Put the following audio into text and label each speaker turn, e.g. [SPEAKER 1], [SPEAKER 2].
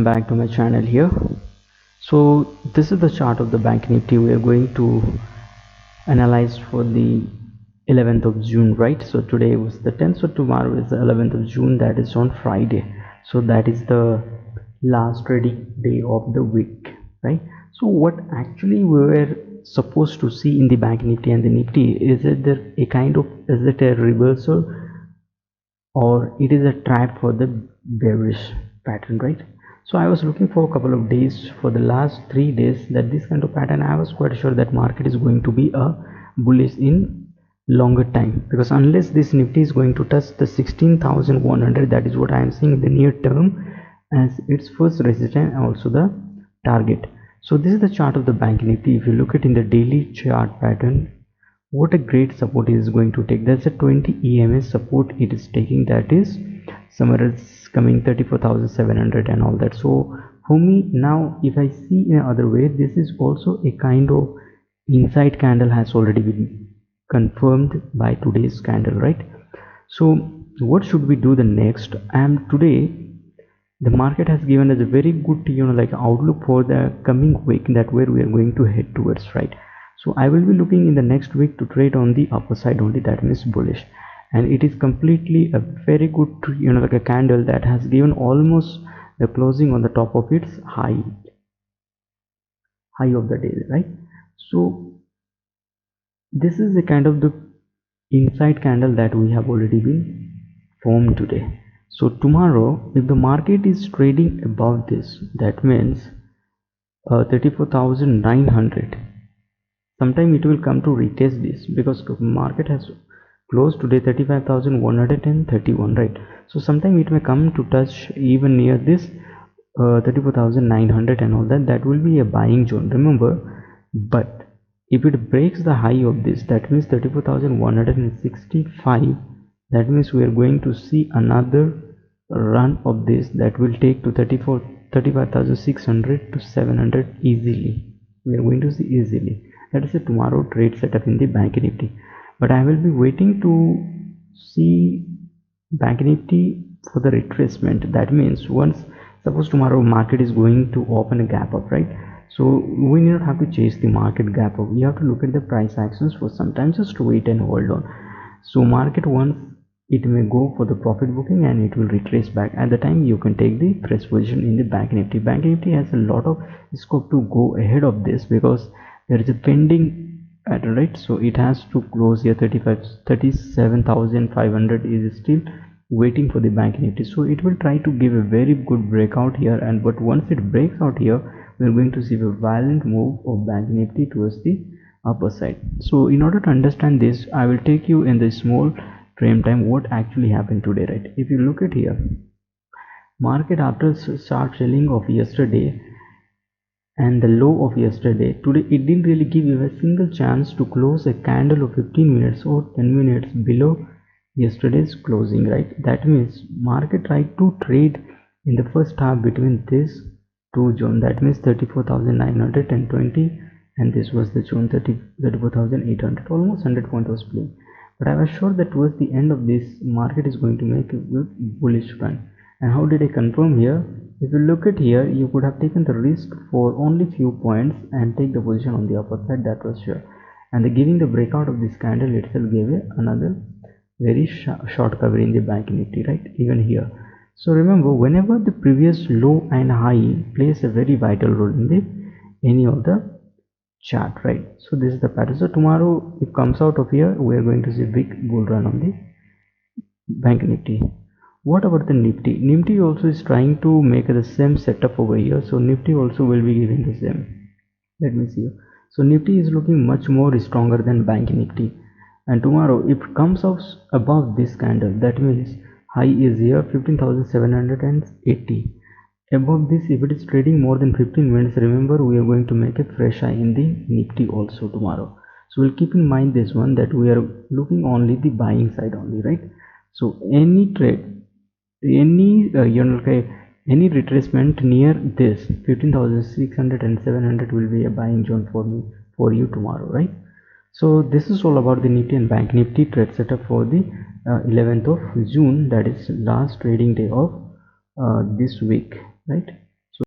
[SPEAKER 1] Back to my channel here. So this is the chart of the bank nifty we are going to analyze for the 11th of June, right? So today was the 10th, so tomorrow is the 11th of June, that is on Friday. So that is the last trading day of the week, right? So what actually we were supposed to see in the bank nifty and the nifty, is it is it a reversal, or it is a trap for the bearish pattern, right? So I was looking for a couple of days, for the last 3 days, that this kind of pattern, I was quite sure that market is going to be a bullish in longer time, because unless this nifty is going to touch the 16,100, that is what I am seeing in the near term as its first resistance and also the target. So this is the chart of the bank nifty. If you look at in the daily chart pattern, what a great support it is going to take. That's a 20 EMS support it is taking, that is somewhere it's coming 34,700 and all that. So for me now, if I see in another way, this is also a kind of inside candle has already been confirmed by today's candle, right? So what should we do the next? And today the market has given us a very good like outlook for the coming week, that where we are going to head towards, right? So I will be looking in the next week to trade on the upper side only, that means bullish. And it is completely a very good like a candle that has given almost the closing on the top of its high of the day, right? So this is a kind of the inside candle that we have already been formed today. So tomorrow, if the market is trading above this, that means 34,900, sometime it will come to retest this, because market has closed today 35,131, right? So sometime it may come to touch even near this 34,900 and all that. That will be a buying zone, remember. But if it breaks the high of this, that means 34,165, that means we are going to see another run of this that will take to 35,600 to 700 easily. We are going to see easily. That is a tomorrow trade setup in the bank nifty. But I will be waiting to see bank nifty for the retracement. That means once, suppose tomorrow market is going to open a gap up, right? So we need not have to chase the market gap up, we have to look at the price actions for some time, just to wait and hold on. So market, once it may go for the profit booking and it will retrace back, at the time you can take the fresh position in the bank nifty. Bank nifty has a lot of scope to go ahead of this, because there is a pending pattern, right? So it has to close here 37,500 is still waiting for the bank nifty. So it will try to give a very good breakout here, and but once it breaks out here, we are going to see a violent move of bank nifty towards the upper side. So in order to understand this, I will take you in the small frame time what actually happened today, right? If you look at here, market after sharp selling of yesterday and the low of yesterday, today it didn't really give you a single chance to close a candle of 15 minutes or 10 minutes below yesterday's closing, right? That means market tried to trade in the first half between this two zone, that means 34,920, and this was the zone 34,800, almost 100 point was playing. But I was sure that towards the end of this, market is going to make a good bullish run. And how did I confirm here? If you look at here, you could have taken the risk for only few points and take the position on the upper side, that was sure. And the giving the breakout of this candle itself gave another very short cover in the bank nifty, right? Even here. So remember, whenever the previous low and high plays a very vital role in the any of the chart, right? So this is the pattern. So tomorrow, if comes out of here, we are going to see big bull run on the bank nifty. What about the nifty? Nifty also is trying to make the same setup over here, so nifty also will be giving the same. Let me see. So nifty is looking much more stronger than bank nifty, and tomorrow if it comes out above this candle, that means high is here 15,780. Above this, if it is trading more than 15 minutes, remember we are going to make a fresh high in the nifty also tomorrow. So we'll keep in mind this one, that we are looking only the buying side only, right? So any trade, any any retracement near this 15,600 and 700 will be a buying zone for me, for you tomorrow, right? So this is all about the nifty and bank nifty trade setup for the 11th of June, that is last trading day of this week, right?